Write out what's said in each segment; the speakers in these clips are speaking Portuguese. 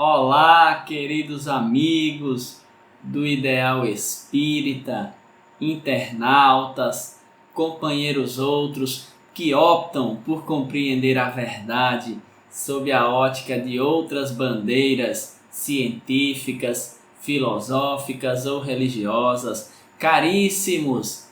Olá, queridos amigos do Ideal Espírita, internautas, companheiros outros que optam por compreender a verdade sob a ótica de outras bandeiras científicas, filosóficas ou religiosas. Caríssimos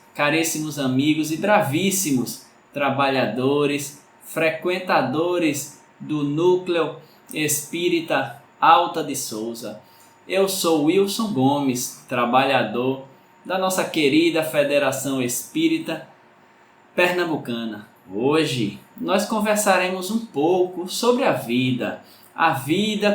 amigos e bravíssimos trabalhadores, frequentadores do Núcleo Espírita Alta de Souza. Eu sou Wilson Gomes, trabalhador da nossa querida Federação Espírita Pernambucana. Hoje nós conversaremos um pouco sobre a vida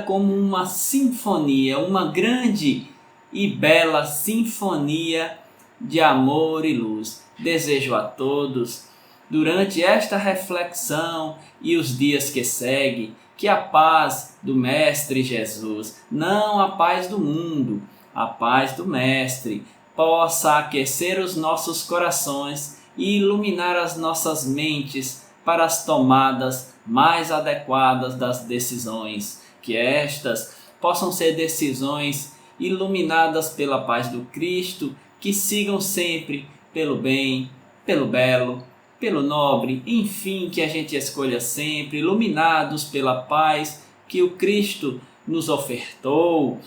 como uma sinfonia, uma grande e bela sinfonia de amor e luz. Desejo a todos, durante esta reflexão e os dias que seguem, que a paz do Mestre Jesus, não a paz do mundo, a paz do Mestre, possa aquecer os nossos corações e iluminar as nossas mentes para as tomadas mais adequadas das decisões. Que estas possam ser decisões iluminadas pela paz do Cristo, que sigam sempre pelo bem, pelo belo, pelo nobre, enfim, que a gente escolha sempre, iluminados pela paz que o Cristo nos ofertou,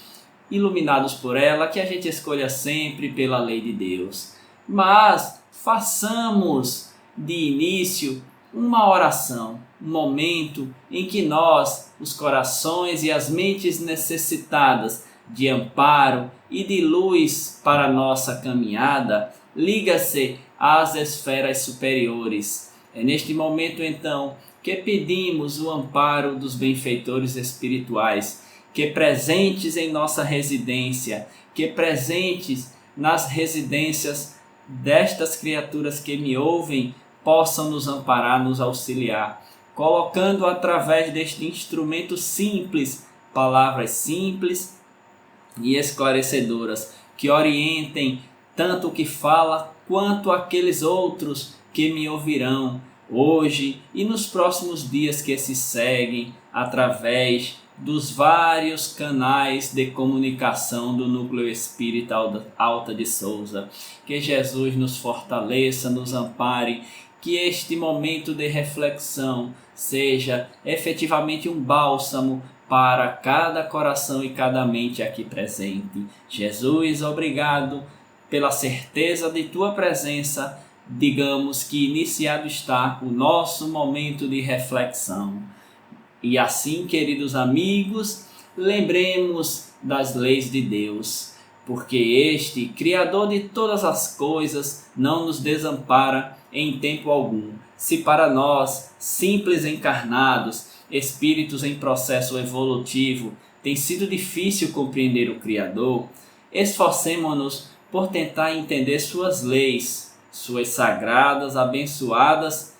iluminados por ela, que a gente escolha sempre pela lei de Deus. Mas façamos de início uma oração, um momento em que nós, os corações e as mentes necessitadas de amparo e de luz para a nossa caminhada, liga-se às esferas superiores. É neste momento, então, que pedimos o amparo dos benfeitores espirituais, que presentes em nossa residência, que presentes nas residências destas criaturas que me ouvem, possam nos amparar, nos auxiliar, colocando através deste instrumento simples, palavras simples e esclarecedoras, que orientem tanto o que fala quanto aqueles outros que me ouvirão hoje e nos próximos dias que se seguem através dos vários canais de comunicação do Núcleo Espírita Alta de Souza. Que Jesus nos fortaleça, nos ampare, que este momento de reflexão seja efetivamente um bálsamo para cada coração e cada mente aqui presente. Jesus, obrigado pela certeza de Tua presença. Digamos que iniciado está o nosso momento de reflexão. E assim, queridos amigos, lembremos das leis de Deus, porque este, Criador de todas as coisas, não nos desampara em tempo algum. Se para nós, simples encarnados, espíritos em processo evolutivo, tem sido difícil compreender o Criador, esforcemo-nos por tentar entender suas leis, suas sagradas, abençoadas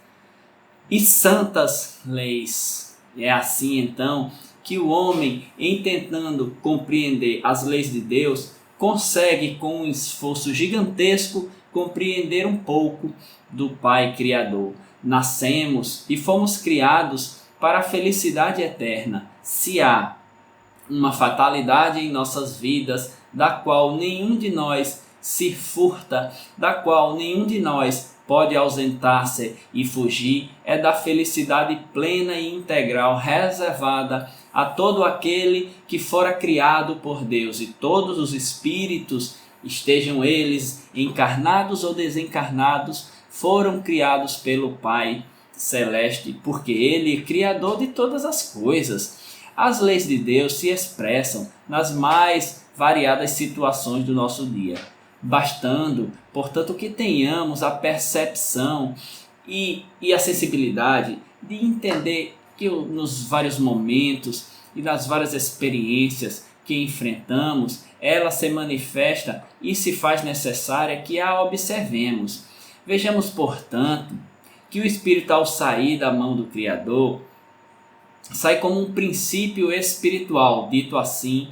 e santas leis. É assim então que o homem, em tentando compreender as leis de Deus, consegue com um esforço gigantesco compreender um pouco do Pai Criador. Nascemos e fomos criados para a felicidade eterna. Se há uma fatalidade em nossas vidas, da qual nenhum de nós se furta, da qual nenhum de nós pode ausentar-se e fugir, é da felicidade plena e integral reservada a todo aquele que fora criado por Deus, e todos os espíritos, estejam eles encarnados ou desencarnados, foram criados pelo Pai Celeste, porque Ele é Criador de todas as coisas. As leis de Deus se expressam nas mais variadas situações do nosso dia, bastando, portanto, que tenhamos a percepção e a sensibilidade de entender que nos vários momentos e nas várias experiências que enfrentamos, ela se manifesta e se faz necessária que a observemos. Vejamos, portanto, que o Espírito, ao sair da mão do Criador, sai como um princípio espiritual, dito assim,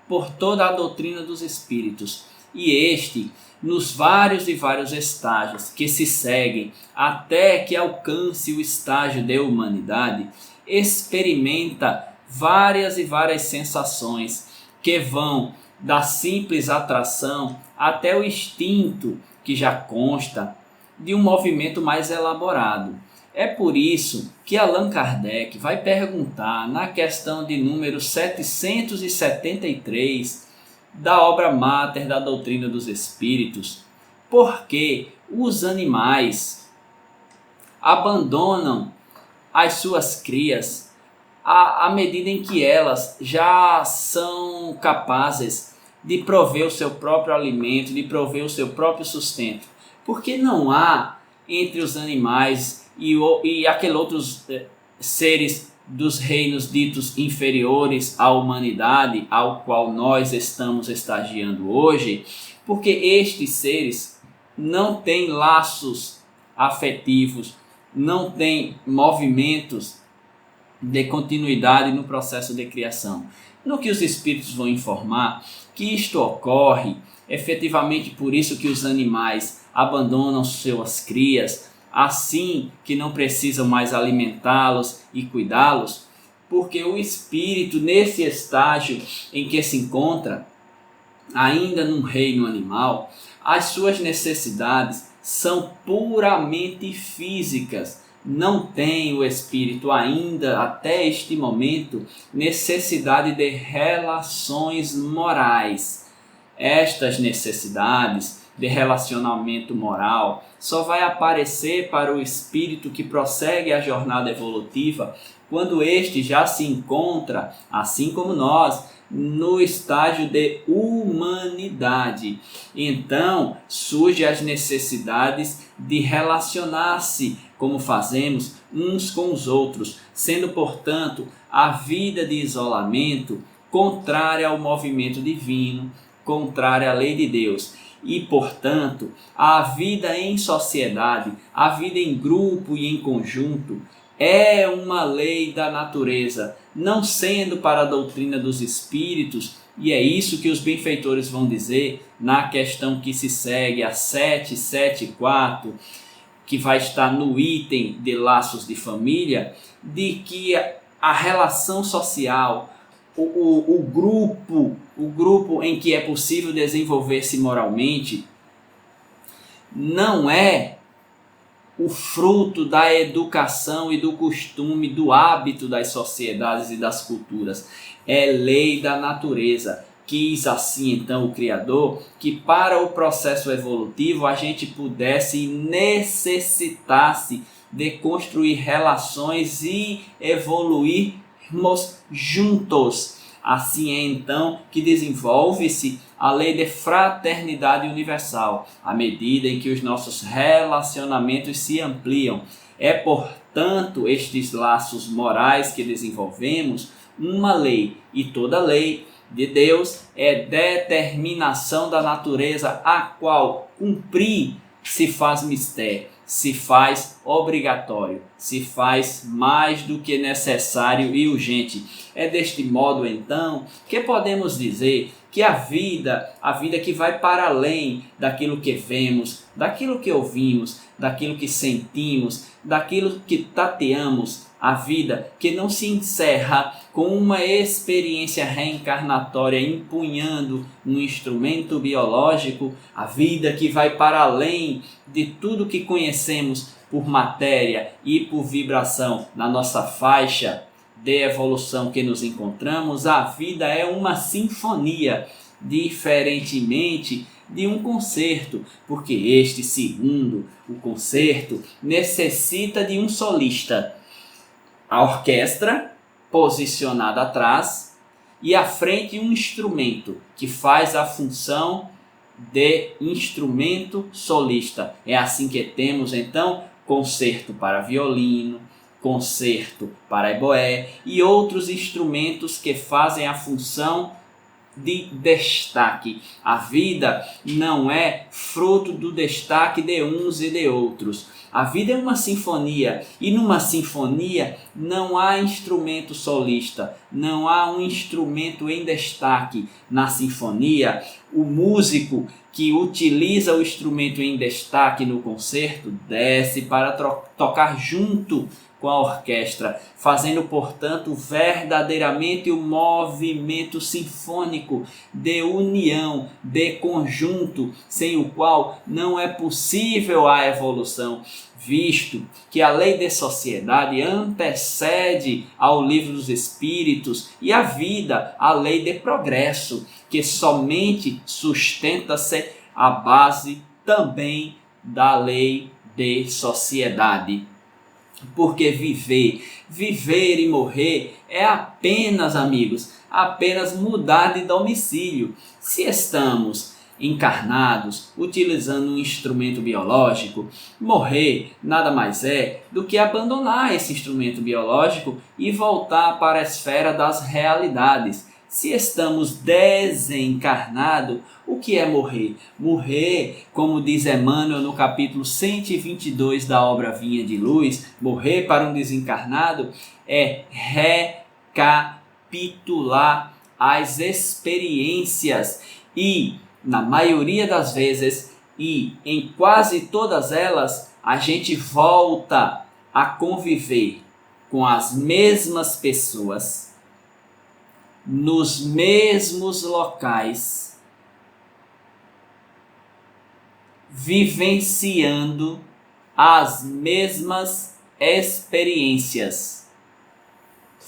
por toda a doutrina dos Espíritos. E este, nos vários e vários estágios que se seguem até que alcance o estágio de humanidade, experimenta várias e várias sensações que vão da simples atração até o instinto que já consta de um movimento mais elaborado. É por isso que Allan Kardec vai perguntar na questão de número 773 da obra máter da doutrina dos espíritos, por que os animais abandonam as suas crias à medida em que elas já são capazes de prover o seu próprio alimento, de prover o seu próprio sustento. Porque não há entre os animais e aqueles outros seres dos reinos ditos inferiores à humanidade, ao qual nós estamos estagiando hoje, porque estes seres não têm laços afetivos, não têm movimentos de continuidade no processo de criação. No que os espíritos vão informar que isto ocorre efetivamente por isso que os animais abandonam suas crias, assim que não precisam mais alimentá-los e cuidá-los, porque o espírito, nesse estágio em que se encontra, ainda num reino animal, as suas necessidades são puramente físicas. Não tem o espírito ainda, até este momento, necessidade de relações morais. Estas necessidades de relacionamento moral só vai aparecer para o espírito que prossegue a jornada evolutiva quando este já se encontra, assim como nós, no estágio de humanidade. Então surgem as necessidades de relacionar-se como fazemos uns com os outros, sendo, portanto, a vida de isolamento contrária ao movimento divino, contrária à lei de Deus. E, portanto, a vida em sociedade, a vida em grupo e em conjunto é uma lei da natureza, não sendo para a doutrina dos espíritos, e é isso que os benfeitores vão dizer na questão que se segue, a 774, que vai estar no item de laços de família, de que a relação social, o grupo em que é possível desenvolver-se moralmente, não é o fruto da educação e do costume, do hábito das sociedades e das culturas. É lei da natureza. Quis assim então o Criador que para o processo evolutivo a gente pudesse e necessitasse de construir relações e evoluirmos juntos. Assim é então que desenvolve-se a lei de fraternidade universal, à medida em que os nossos relacionamentos se ampliam. É, portanto, estes laços morais que desenvolvemos uma lei, e toda lei de Deus é determinação da natureza, a qual cumprir se faz mistério, se faz obrigatório, se faz mais do que necessário e urgente. É deste modo, então, que podemos dizer que a vida que vai para além daquilo que vemos, daquilo que ouvimos, daquilo que sentimos, daquilo que tateamos, a vida que não se encerra com uma experiência reencarnatória empunhando um instrumento biológico, a vida que vai para além de tudo que conhecemos por matéria e por vibração na nossa faixa de evolução que nos encontramos, a vida é uma sinfonia, diferentemente de um concerto, porque este segundo, o concerto, necessita de um solista. A orquestra posicionada atrás e à frente um instrumento que faz a função de instrumento solista. É assim que temos então concerto para violino, concerto para eboé e outros instrumentos que fazem a função de destaque. A vida não é fruto do destaque de uns e de outros. A vida é uma sinfonia, e numa sinfonia não há instrumento solista, não há um instrumento em destaque. Na sinfonia, o músico que utiliza o instrumento em destaque no concerto desce para tocar junto com a orquestra, fazendo, portanto, verdadeiramente o movimento sinfônico de união, de conjunto, sem o qual não é possível a evolução, visto que a lei de sociedade antecede ao livro dos Espíritos e a vida, a lei de progresso, que somente sustenta-se à base também da lei de sociedade. Porque viver e morrer é apenas, amigos, apenas mudar de domicílio. Se estamos encarnados, utilizando um instrumento biológico, morrer nada mais é do que abandonar esse instrumento biológico e voltar para a esfera das realidades. Se estamos desencarnados, o que é morrer? Morrer, como diz Emmanuel no capítulo 122 da obra Vinha de Luz, morrer para um desencarnado é recapitular as experiências e, na maioria das vezes, e em quase todas elas, a gente volta a conviver com as mesmas pessoas, nos mesmos locais, vivenciando as mesmas experiências.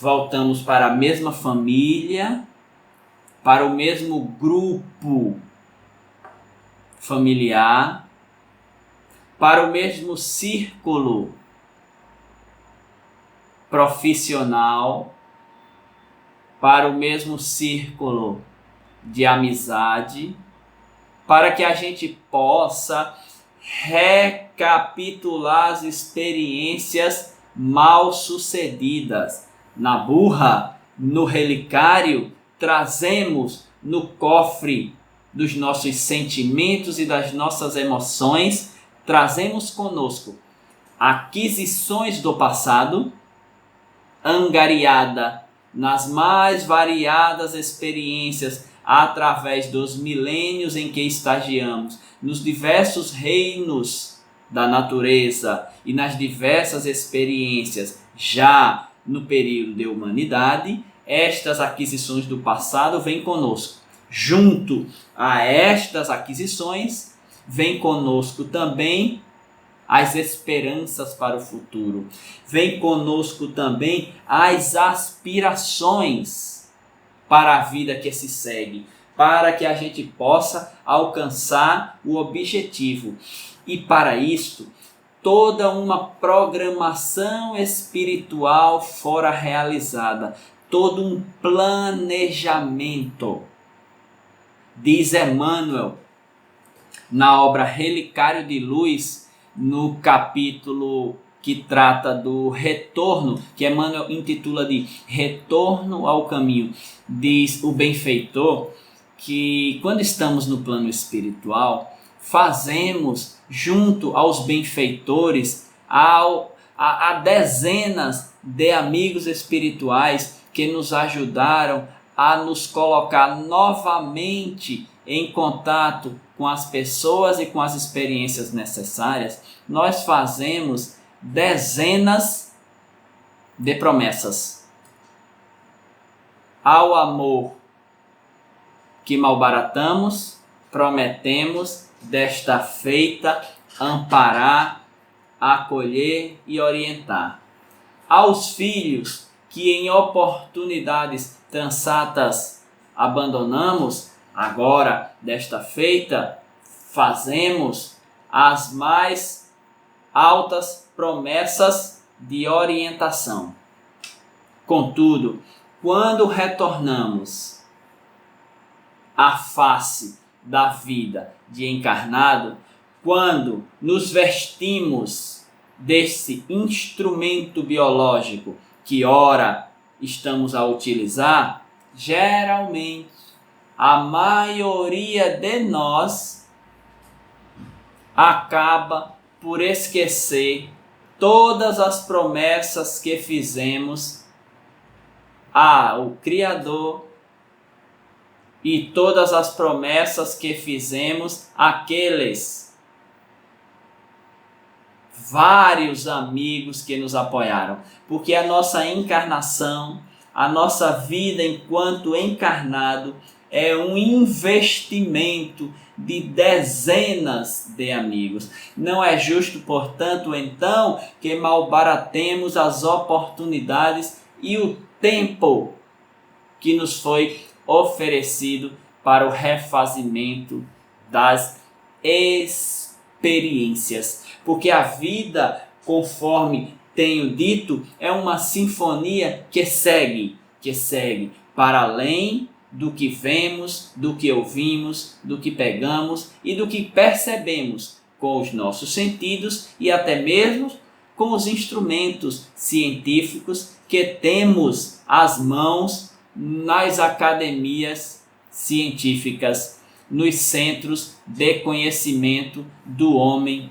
Voltamos para a mesma família, para o mesmo grupo familiar, para o mesmo círculo profissional, para o mesmo círculo de amizade, para que a gente possa recapitular as experiências mal sucedidas. Na burra, no relicário, trazemos no cofre dos nossos sentimentos e das nossas emoções, trazemos conosco aquisições do passado, angariada nas mais variadas experiências através dos milênios em que estagiamos, nos diversos reinos da natureza e nas diversas experiências já no período de humanidade. Estas aquisições do passado vêm conosco. Junto a estas aquisições, vem conosco também as esperanças para o futuro. Vem conosco também as aspirações para a vida que se segue, para que a gente possa alcançar o objetivo. E para isto, toda uma programação espiritual fora realizada, todo um planejamento. Diz Emmanuel, na obra Relicário de Luz, no capítulo que trata do retorno, que Emmanuel intitula de Retorno ao Caminho, diz o benfeitor que quando estamos no plano espiritual, fazemos junto aos benfeitores, a dezenas de amigos espirituais que nos ajudaram a nos colocar novamente em contato com as pessoas e com as experiências necessárias. Nós fazemos dezenas de promessas ao amor que malbaratamos, prometemos desta feita amparar, acolher e orientar. Aos filhos que em oportunidades transatas abandonamos, agora desta feita fazemos as mais altas promessas de orientação. Contudo, quando retornamos à face da vida de encarnado, quando nos vestimos desse instrumento biológico que ora estamos a utilizar, geralmente a maioria de nós acaba por esquecer todas as promessas que fizemos ao Criador e todas as promessas que fizemos àqueles vários amigos que nos apoiaram, porque a nossa encarnação, a nossa vida enquanto encarnado é um investimento de dezenas de amigos. Não é justo, portanto, então, que malbaratemos as oportunidades e o tempo que nos foi oferecido para o refazimento das experiências. Porque a vida, conforme tenho dito, é uma sinfonia que segue para além do que vemos, do que ouvimos, do que pegamos e do que percebemos com os nossos sentidos e até mesmo com os instrumentos científicos que temos às mãos nas academias científicas, nos centros de conhecimento do homem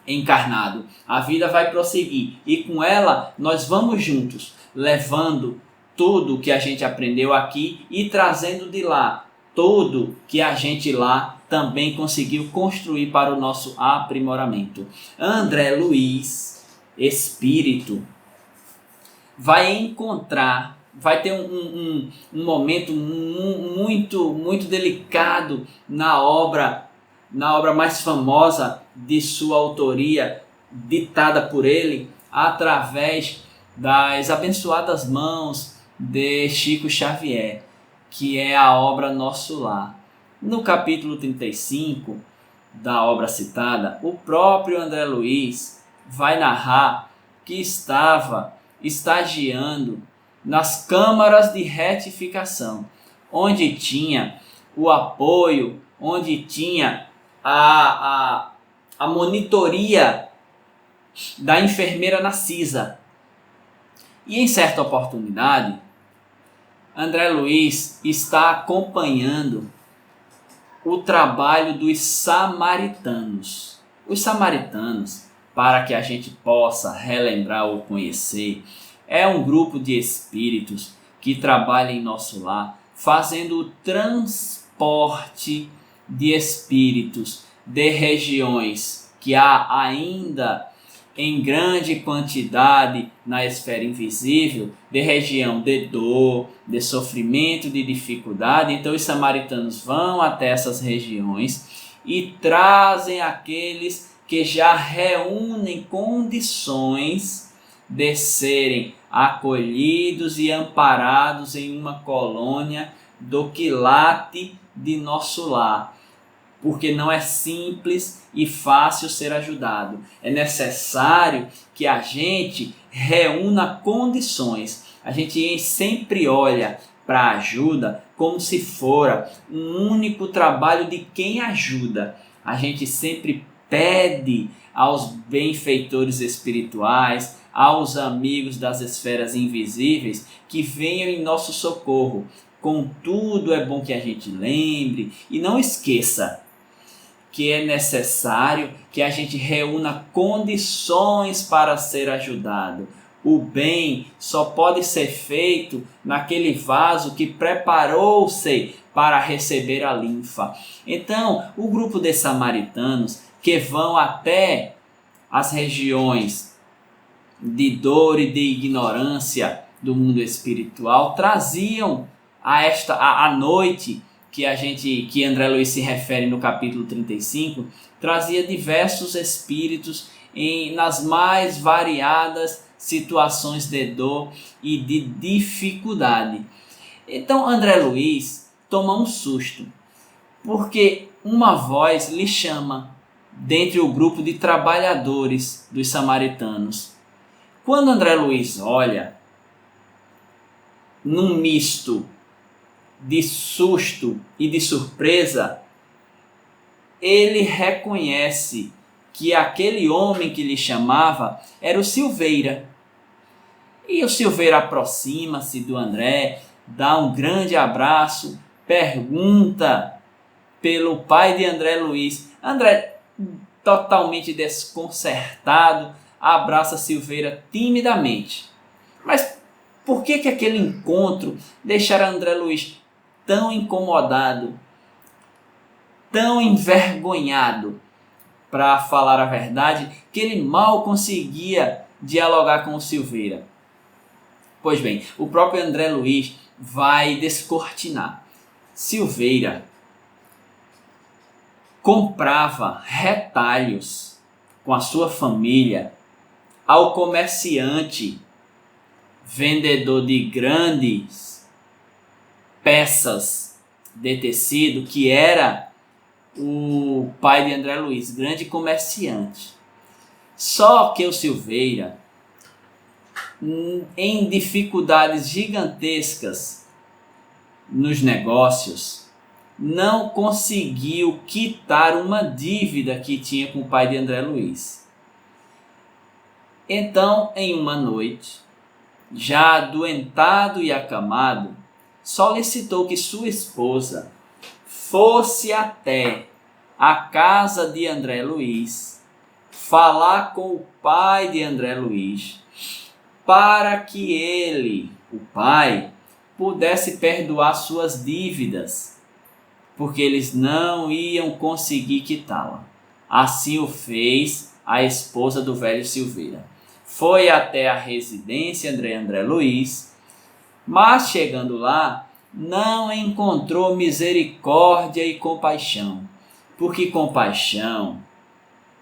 encarnado. A vida vai prosseguir e com ela nós vamos juntos, levando tudo que a gente aprendeu aqui e trazendo de lá tudo que a gente lá também conseguiu construir para o nosso aprimoramento. André Luiz, espírito, vai ter um momento muito delicado na obra mais famosa de sua autoria, ditada por ele através das abençoadas mãos de Chico Xavier, que é a obra Nosso Lar. No capítulo 35 da obra citada, o próprio André Luiz vai narrar que estava estagiando nas câmaras de retificação, onde tinha o apoio, onde tinha a monitoria da enfermeira Narcisa. E em certa oportunidade, André Luiz está acompanhando o trabalho dos samaritanos. Os samaritanos, para que a gente possa relembrar ou conhecer, é um grupo de espíritos que trabalha em nosso lar, fazendo o transporte de espíritos de regiões que há ainda em grande quantidade na esfera invisível, de região de dor, de sofrimento, de dificuldade. Então os samaritanos vão até essas regiões e trazem aqueles que já reúnem condições de serem acolhidos e amparados em uma colônia do quilate de nosso lar. Porque não é simples e fácil ser ajudado. É necessário que a gente reúna condições. A gente sempre olha para a ajuda como se fora um único trabalho de quem ajuda. A gente sempre pede aos benfeitores espirituais, aos amigos das esferas invisíveis, que venham em nosso socorro. Contudo, é bom que a gente lembre e não esqueça que é necessário que a gente reúna condições para ser ajudado. O bem só pode ser feito naquele vaso que preparou-se para receber a linfa. Então, o grupo de samaritanos que vão até as regiões de dor e de ignorância do mundo espiritual traziam a noite que André Luiz se refere no capítulo 35, trazia diversos espíritos nas mais variadas situações de dor e de dificuldade. Então André Luiz toma um susto, porque uma voz lhe chama dentre o grupo de trabalhadores dos samaritanos. Quando André Luiz olha, num misto de susto e de surpresa, ele reconhece que aquele homem que lhe chamava era o Silveira. E o Silveira aproxima-se do André, dá um grande abraço, pergunta pelo pai de André Luiz. André, totalmente desconcertado, abraça Silveira timidamente. Mas por que aquele encontro deixara André Luiz tão incomodado, tão envergonhado? para falar a verdade, que ele mal conseguia dialogar com o Silveira. Pois bem, o próprio André Luiz vai descortinar. Silveira comprava retalhos com a sua família ao comerciante, vendedor de grandes peças de tecido, que era o pai de André Luiz, grande comerciante. Só que o Silveira, em dificuldades gigantescas nos negócios, não conseguiu quitar uma dívida que tinha com o pai de André Luiz. Então, em uma noite, já adoentado e acamado, solicitou que sua esposa fosse até a casa de André Luiz, falar com o pai de André Luiz, para que ele, o pai, pudesse perdoar suas dívidas, porque eles não iam conseguir quitá-la. Assim o fez a esposa do velho Silveira. Foi até a residência de André Luiz, mas chegando lá, não encontrou misericórdia e compaixão, porque compaixão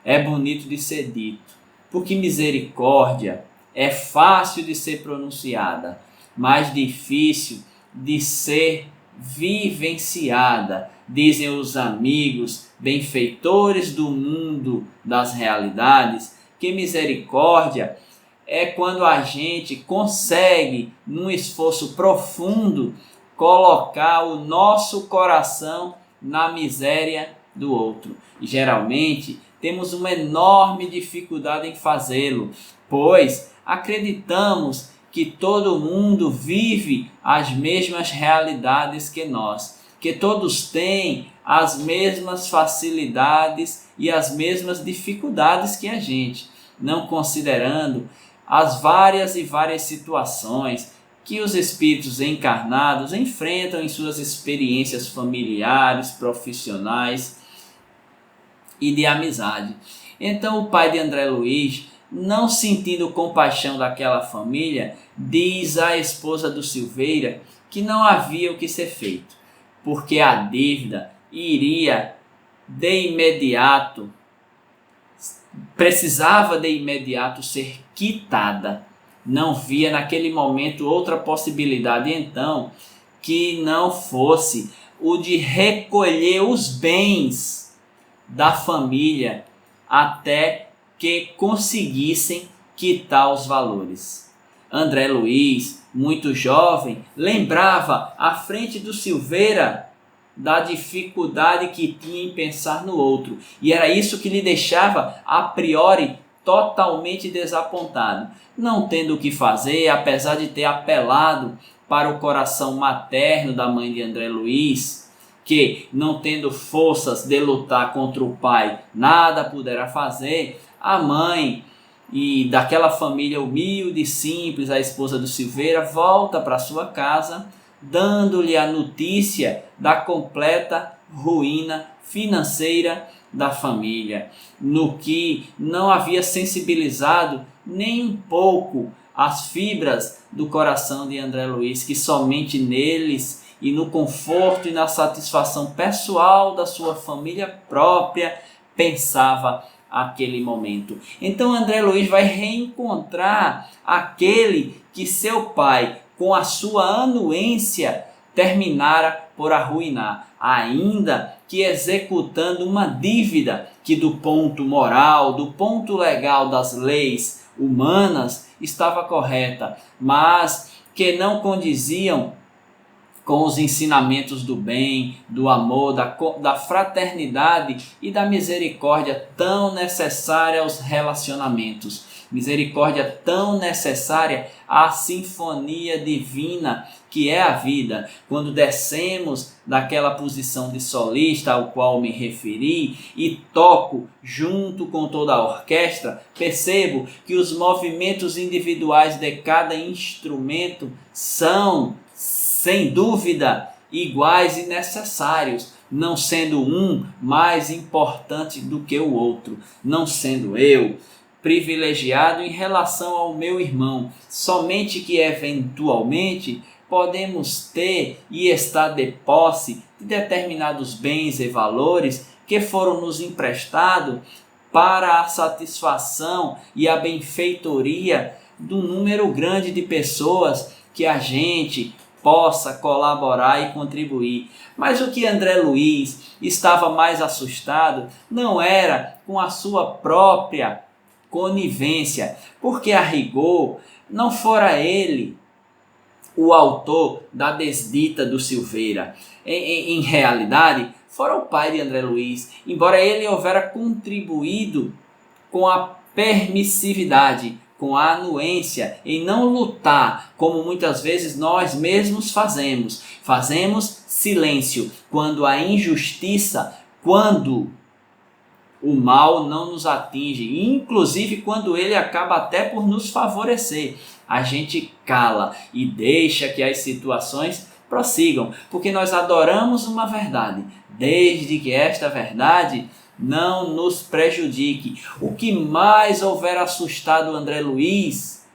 é bonito de ser dito, porque misericórdia é fácil de ser pronunciada, mas difícil de ser vivenciada. Dizem os amigos benfeitores do mundo das realidades que misericórdia é quando a gente consegue, num esforço profundo, colocar o nosso coração na miséria do outro. E geralmente temos uma enorme dificuldade em fazê-lo, pois acreditamos que todo mundo vive as mesmas realidades que nós, que todos têm as mesmas facilidades e as mesmas dificuldades que a gente, não considerando as várias e várias situações que os espíritos encarnados enfrentam em suas experiências familiares, profissionais e de amizade. Então o pai de André Luiz, não sentindo compaixão daquela família, diz à esposa do Silveira que não havia o que ser feito, porque a dívida iria de imediato, precisava de imediato ser quitada. Não via naquele momento outra possibilidade então que não fosse o de recolher os bens da família até que conseguissem quitar os valores. André Luiz, muito jovem, lembrava à frente do Silveira da dificuldade que tinha em pensar no outro. E era isso que lhe deixava, a priori, totalmente desapontado. Não tendo o que fazer, apesar de ter apelado para o coração materno da mãe de André Luiz, que, não tendo forças de lutar contra o pai, nada pudera fazer, a mãe e daquela família humilde e simples, a esposa do Silveira, volta para sua casa, dando-lhe a notícia da completa ruína financeira da família, no que não havia sensibilizado nem um pouco as fibras do coração de André Luiz, que somente neles e no conforto e na satisfação pessoal da sua família própria pensava aquele momento. Então André Luiz vai reencontrar aquele que seu pai, com a sua anuência, terminara por arruinar, ainda que executando uma dívida que do ponto moral, do ponto legal das leis humanas estava correta, mas que não condiziam com os ensinamentos do bem, do amor, da fraternidade e da misericórdia tão necessária aos relacionamentos. Misericórdia tão necessária à sinfonia divina que é a vida. Quando descemos daquela posição de solista ao qual me referi e toco junto com toda a orquestra, percebo que os movimentos individuais de cada instrumento são, sem dúvida, iguais e necessários, não sendo um mais importante do que o outro, não sendo eu privilegiado em relação ao meu irmão, somente que eventualmente podemos ter e estar de posse de determinados bens e valores que foram nos emprestados para a satisfação e a benfeitoria de um número grande de pessoas que a gente possa colaborar e contribuir. Mas o que André Luiz estava mais assustado não era com a sua própria conivência, porque a rigor não fora ele o autor da desdita do Silveira. Em realidade, fora o pai de André Luiz, embora ele houvera contribuído com a permissividade, com a anuência, em não lutar, como muitas vezes nós mesmos fazemos. Fazemos silêncio quando a injustiça, quando o mal não nos atinge, inclusive quando ele acaba até por nos favorecer. A gente cala e deixa que as situações prossigam, porque nós adoramos uma verdade, desde que esta verdade não nos prejudique. O que mais houver assustado André Luiz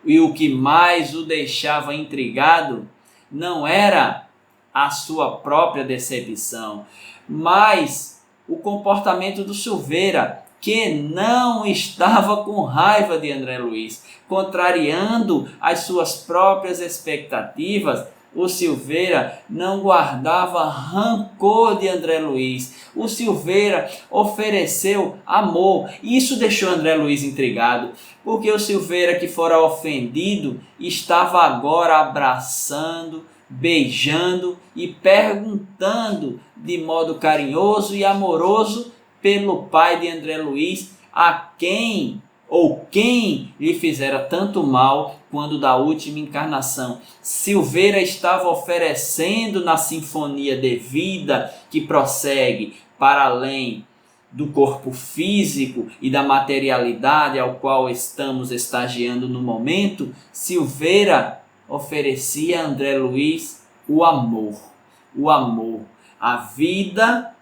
e o que mais o deixava intrigado não era a sua própria decepção, mas o comportamento do Silveira, que não estava com raiva de André Luiz, contrariando as suas próprias expectativas. O Silveira não guardava rancor de André Luiz. O Silveira ofereceu amor. Isso deixou André Luiz intrigado, porque o Silveira, que fora ofendido, estava agora abraçando, beijando e perguntando de modo carinhoso e amoroso pelo pai de André Luiz, a quem ou quem lhe fizera tanto mal quando da última encarnação. Silveira estava oferecendo na sinfonia de vida que prossegue para além do corpo físico e da materialidade ao qual estamos estagiando no momento. Silveira oferecia a André Luiz o amor. A vida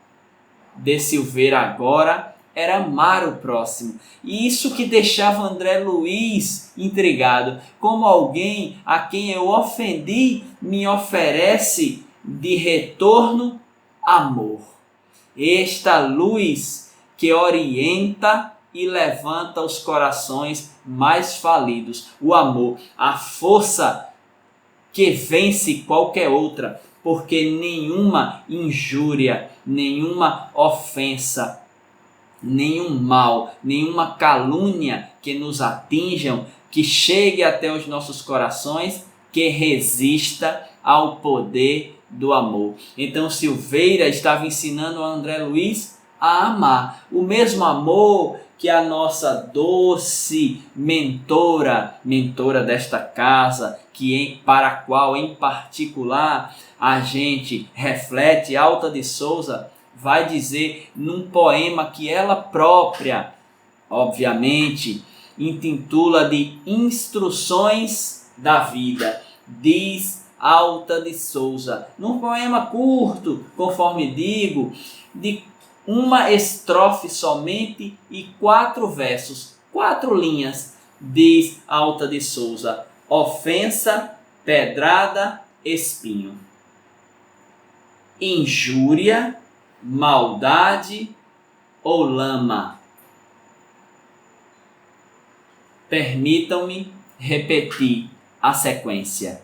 de Silveira agora era amar o próximo. E isso que deixava André Luiz intrigado. Como alguém a quem eu ofendi me oferece de retorno amor. Esta luz que orienta e levanta os corações mais falidos. O amor, a força que vence qualquer outra, porque nenhuma injúria, nenhuma ofensa, nenhum mal, nenhuma calúnia que nos atinjam, que chegue até os nossos corações, que resista ao poder do amor. Então Silveira estava ensinando a André Luiz a amar, o mesmo amor que a nossa doce mentora desta casa, para a qual em particular a gente reflete, Alta de Souza, vai dizer num poema que ela própria, obviamente, intitula de Instruções da Vida. Diz Alta de Souza, num poema curto, conforme digo, de uma estrofe somente e 4 versos, 4 linhas, diz Alta de Souza: ofensa, pedrada, espinho, injúria, maldade ou lama. Permitam-me repetir a sequência: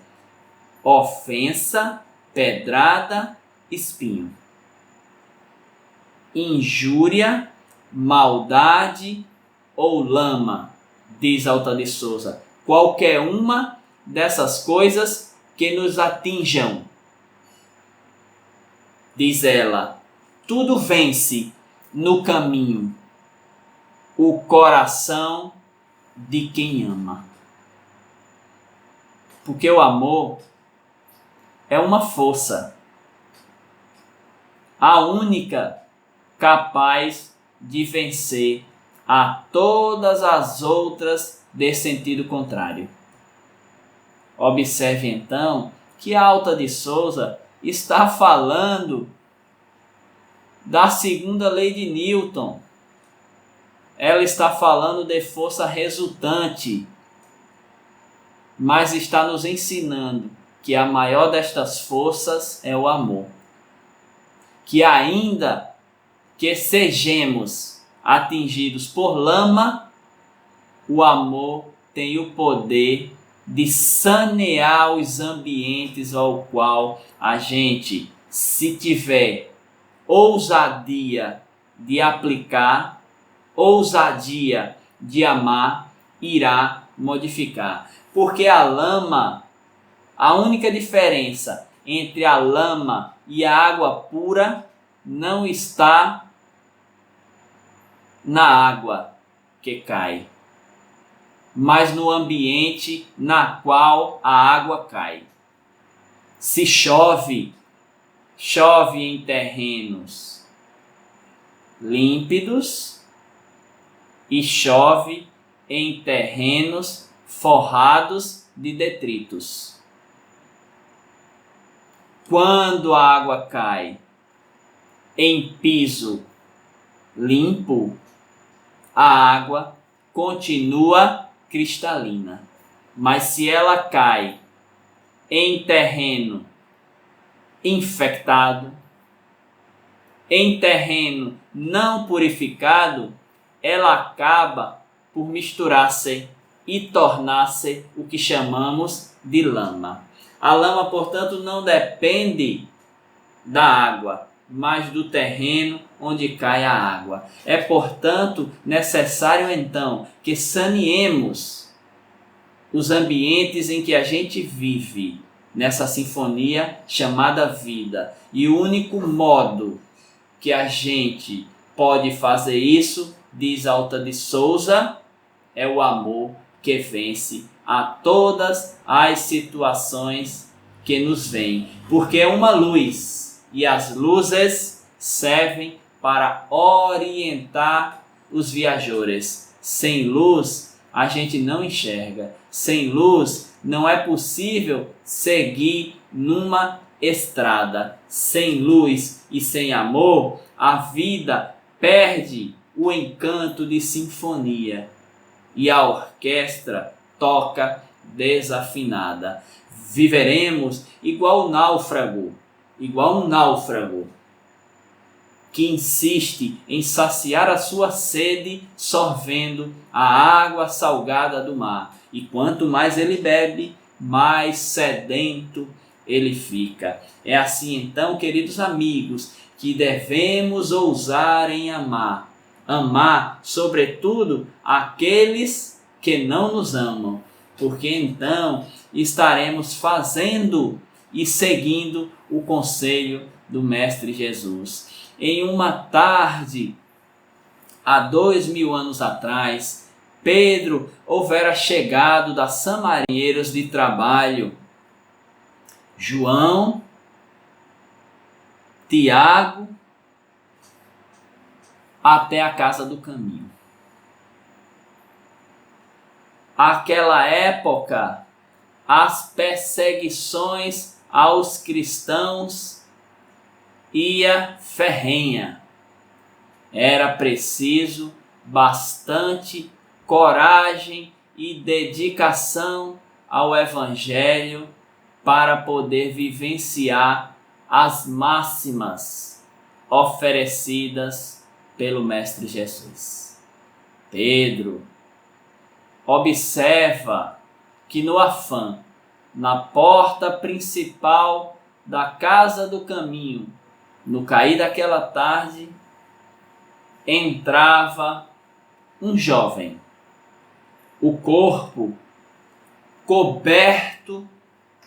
ofensa, pedrada, espinho, injúria, maldade ou lama, diz Alta de Souza. Qualquer uma dessas coisas que nos atinjam, diz ela, tudo vence no caminho o coração de quem ama. Porque o amor é uma força, a única capaz de vencer a todas as outras de sentido contrário. Observe então que a Alta de Souza está falando da segunda lei de Newton. Ela está falando de força resultante, mas está nos ensinando que a maior destas forças é o amor. Que ainda que sejamos atingidos por lama, o amor tem o poder de sanear os ambientes ao qual a gente, se tiver ousadia de aplicar, ousadia de amar, irá modificar. Porque a lama, a única diferença entre a lama e a água pura não está na água que cai, mas no ambiente na qual a água cai. Se chove, chove em terrenos límpidos e chove em terrenos forrados de detritos. Quando a água cai em piso limpo, a água continua cristalina. Mas se ela cai em terreno infectado, em terreno não purificado, ela acaba por misturar-se e tornar-se o que chamamos de lama. A lama, portanto, não depende da água, mas do terreno onde cai a água. É, portanto, necessário então que saneemos os ambientes em que a gente vive, nessa sinfonia chamada vida. E o único modo que a gente pode fazer isso, diz Alta de Souza, é o amor que vence a todas as situações que nos vêm. Porque é uma luz, e as luzes servem para orientar os viajores. Sem luz, a gente não enxerga. Sem luz, não é possível seguir numa estrada. Sem luz e sem amor, a vida perde o encanto de sinfonia e a orquestra toca desafinada. Viveremos igual um náufrago que insiste em saciar a sua sede sorvendo a água salgada do mar. E quanto mais ele bebe, mais sedento ele fica. É assim então, queridos amigos, que devemos ousar em amar. Amar, sobretudo, aqueles que não nos amam. Porque então estaremos fazendo e seguindo o conselho do Mestre Jesus. Em uma tarde, há 2000 anos atrás, Pedro houvera chegado das samarinheiras de trabalho. João, Tiago, até a casa do caminho. Aquela época, as perseguições aos cristãos ia ferrenha. Era preciso bastante coragem e dedicação ao Evangelho para poder vivenciar as máximas oferecidas pelo Mestre Jesus. Pedro observa que no afã, na porta principal da casa do caminho, no cair daquela tarde, entrava um jovem, o corpo coberto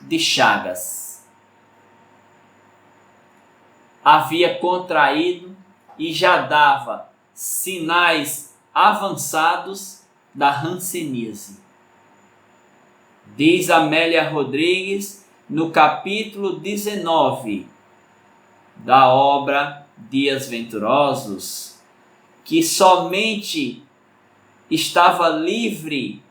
de chagas. Havia contraído e já dava sinais avançados da hanseníase. Diz Amélia Rodrigues no capítulo 19 da obra Dias Venturosos, que somente estava livre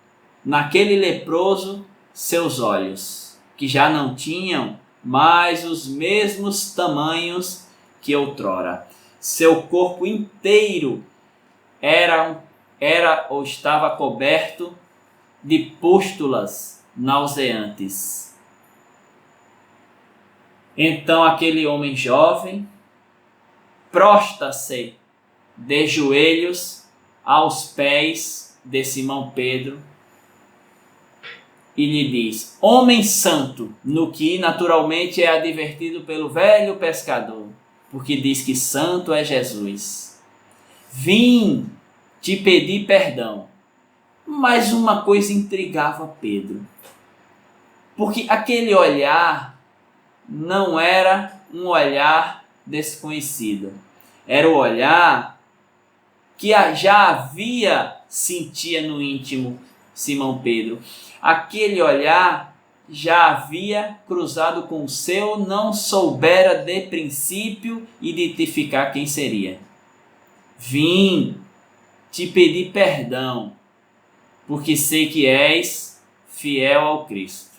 naquele leproso seus olhos, que já não tinham mas os mesmos tamanhos que outrora. Seu corpo inteiro era ou estava coberto de pústulas nauseantes. Então aquele homem jovem prostra-se de joelhos aos pés de Simão Pedro e lhe diz: homem santo, no que naturalmente é advertido pelo velho pescador, porque diz que santo é Jesus. Vim te pedir perdão. Mas uma coisa intrigava Pedro, porque aquele olhar não era um olhar desconhecido, era o olhar que já havia sentia no íntimo Simão Pedro. Aquele olhar já havia cruzado com o seu, não soubera de princípio identificar quem seria. Vim te pedir perdão, porque sei que és fiel ao Cristo.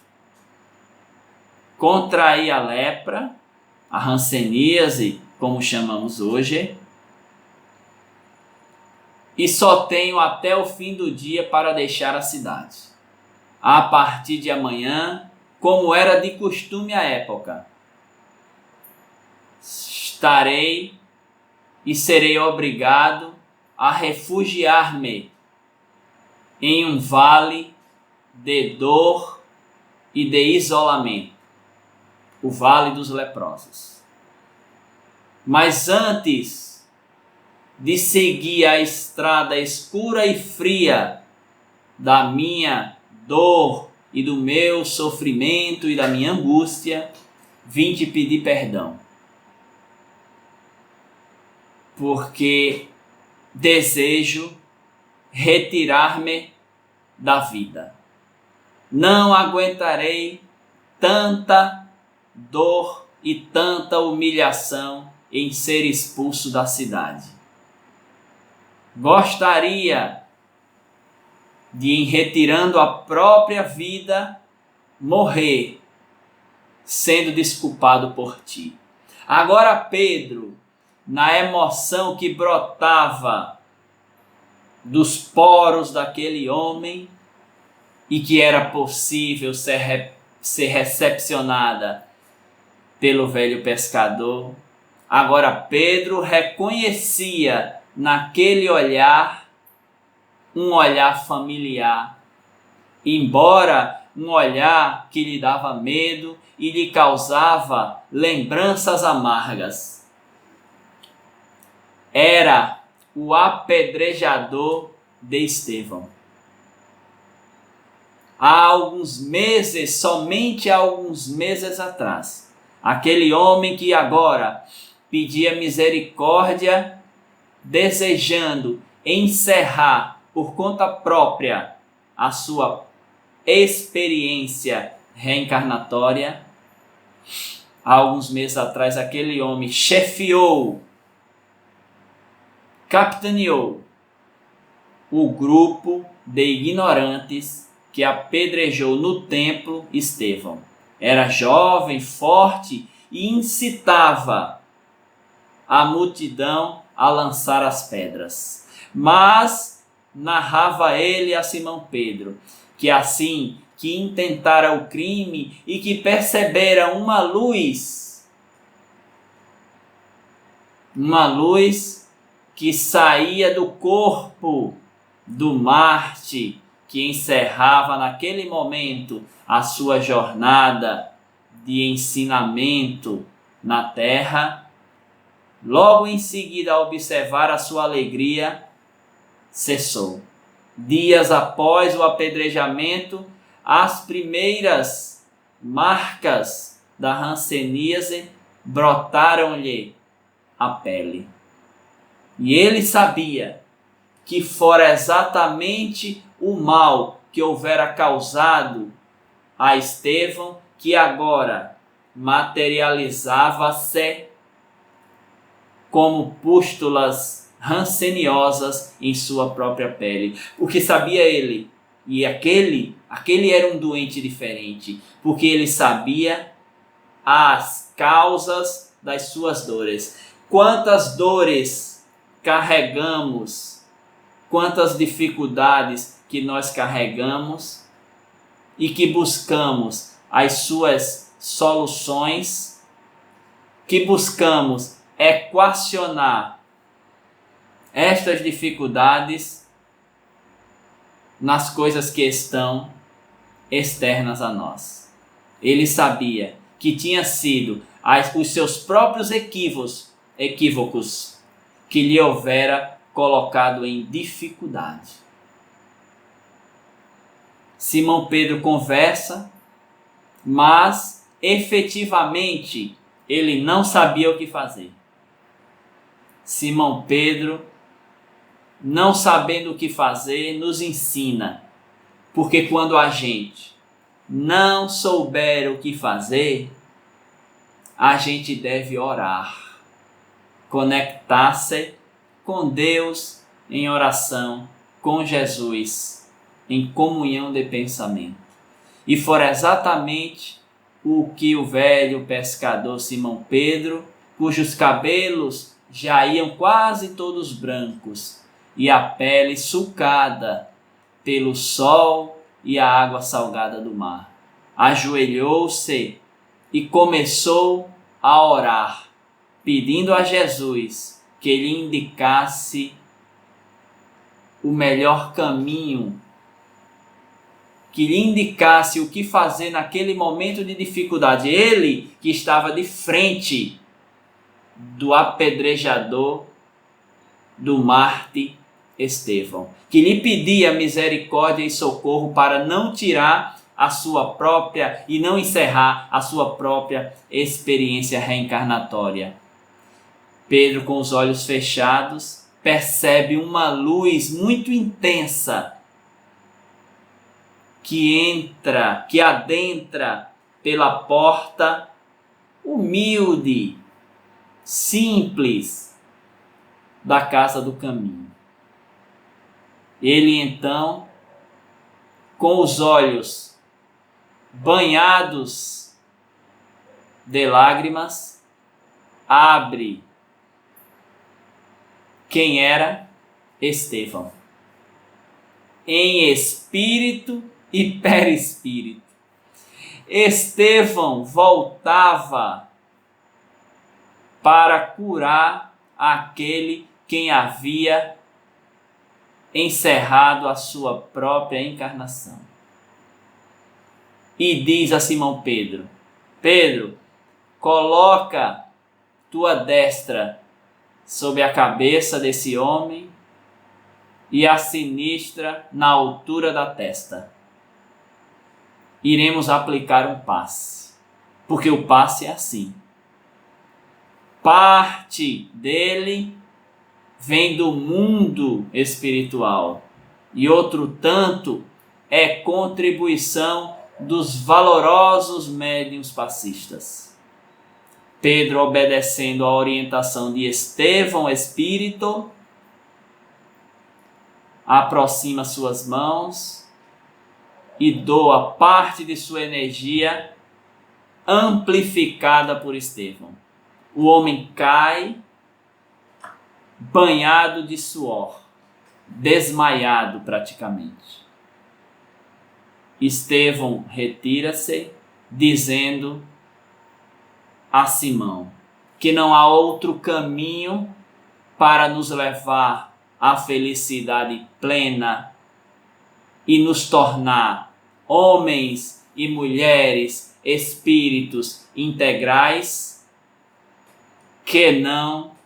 Contraí a lepra, a hanseníase, como chamamos hoje, e só tenho até o fim do dia para deixar a cidade. A partir de amanhã, como era de costume à época, estarei e serei obrigado a refugiar-me em um vale de dor e de isolamento, o vale dos leprosos. Mas antes de seguir a estrada escura e fria da minha dor e do meu sofrimento e da minha angústia, vim te pedir perdão, porque desejo retirar-me da vida. Não aguentarei tanta dor e tanta humilhação em ser expulso da cidade. Gostaria de, em retirando a própria vida, morrer sendo desculpado por ti. Agora Pedro, na emoção que brotava dos poros daquele homem e que era possível ser recepcionada pelo velho pescador, agora Pedro reconhecia naquele olhar um olhar familiar, embora um olhar que lhe dava medo e lhe causava lembranças amargas. Era o apedrejador de Estevão. Há alguns meses, somente há alguns meses atrás, aquele homem que agora pedia misericórdia, desejando encerrar por conta própria a sua experiência reencarnatória, há alguns meses atrás aquele homem chefiou, capitaneou o grupo de ignorantes que apedrejou no templo Estevão. Era jovem, forte e incitava a multidão a lançar as pedras. Mas narrava ele a Simão Pedro que assim que intentara o crime e que percebera uma luz que saía do corpo do Marte, que encerrava naquele momento a sua jornada de ensinamento na terra, logo em seguida, ao observar a sua alegria, cessou. Dias após o apedrejamento, as primeiras marcas da hanseníase brotaram-lhe a pele. E ele sabia que fora exatamente o mal que houvera causado a Estevão, que agora materializava-se como pústulas ranceniosas em sua própria pele. Porque sabia ele, e aquele era um doente diferente, porque ele sabia as causas das suas dores. Quantas dores carregamos, quantas dificuldades que nós carregamos e que buscamos as suas soluções, que buscamos equacionar estas dificuldades nas coisas que estão externas a nós. Ele sabia que tinha sido os seus próprios equívocos que lhe houvera colocado em dificuldade. Simão Pedro conversa, mas efetivamente ele não sabia o que fazer. Simão Pedro, não sabendo o que fazer, nos ensina, porque quando a gente não souber o que fazer, a gente deve orar, conectar-se com Deus em oração, com Jesus, em comunhão de pensamento. E foi exatamente o que o velho pescador Simão Pedro, cujos cabelos já iam quase todos brancos e a pele sulcada pelo sol e a água salgada do mar, ajoelhou-se e começou a orar, pedindo a Jesus que lhe indicasse o melhor caminho, que lhe indicasse o que fazer naquele momento de dificuldade. Ele que estava de frente do apedrejador, do mártir Estevão, que lhe pedia misericórdia e socorro para não tirar a sua própria e não encerrar a sua própria experiência reencarnatória. Pedro, com os olhos fechados, percebe uma luz muito intensa que adentra pela porta humilde, simples da casa do caminho. Ele então, com os olhos banhados de lágrimas, abre quem era Estevão, em espírito e perispírito. Estevão voltava para curar aquele quem havia encerrado a sua própria encarnação. E diz a Simão Pedro: Pedro, coloca tua destra sobre a cabeça desse homem e a sinistra na altura da testa. Iremos aplicar um passe, porque o passe é assim. Parte dele vem do mundo espiritual e outro tanto é contribuição dos valorosos médiuns passistas. Pedro, obedecendo à orientação de Estevão Espírito, aproxima suas mãos e doa parte de sua energia amplificada por Estevão. O homem cai banhado de suor, desmaiado praticamente. Estevão retira-se, dizendo a Simão que não há outro caminho para nos levar à felicidade plena e nos tornar homens e mulheres, espíritos integrais, que não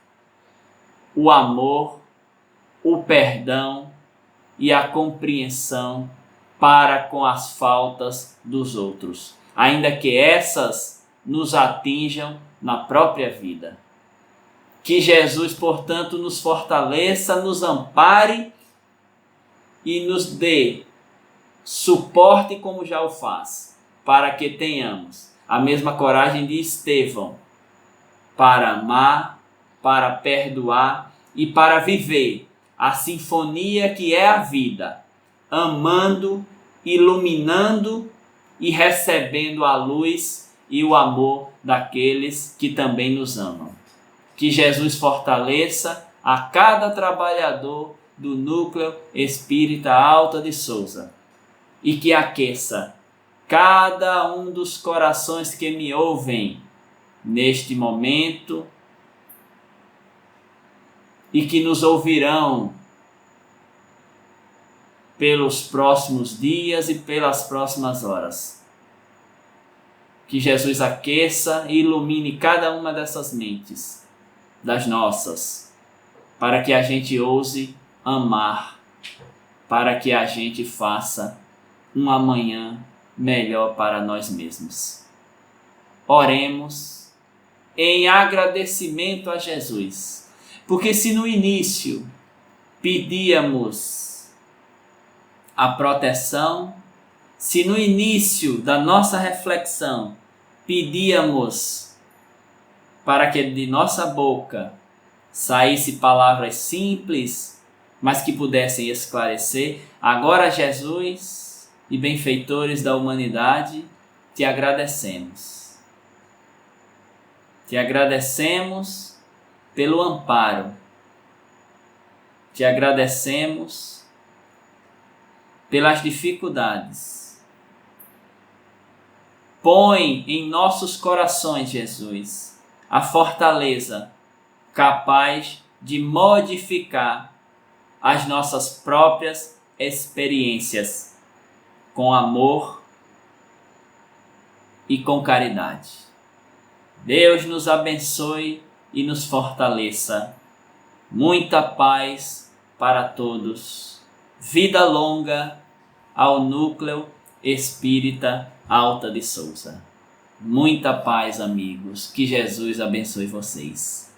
o amor, o perdão e a compreensão para com as faltas dos outros, ainda que essas nos atinjam na própria vida. Que Jesus, portanto, nos fortaleça, nos ampare e nos dê suporte como já o faz, para que tenhamos a mesma coragem de Estevão para amar, para perdoar e para viver a sinfonia que é a vida, amando, iluminando e recebendo a luz e o amor daqueles que também nos amam. Que Jesus fortaleça a cada trabalhador do Núcleo Espírita Alta de Souza e que aqueça cada um dos corações que me ouvem neste momento e que nos ouvirão pelos próximos dias e pelas próximas horas. Que Jesus aqueça e ilumine cada uma dessas mentes, das nossas, para que a gente ouse amar, para que a gente faça um amanhã melhor para nós mesmos. Oremos em agradecimento a Jesus, porque se no início pedíamos a proteção, se no início da nossa reflexão pedíamos para que de nossa boca saísse palavras simples, mas que pudessem esclarecer, agora Jesus e benfeitores da humanidade, te agradecemos. Te agradecemos pelo amparo. Te agradecemos pelas dificuldades. Põe em nossos corações, Jesus, a fortaleza capaz de modificar as nossas próprias experiências com amor e com caridade. Deus nos abençoe e nos fortaleça. Muita paz para todos. Vida longa ao Núcleo Espírita Alta de Souza. Muita paz, amigos. Que Jesus abençoe vocês.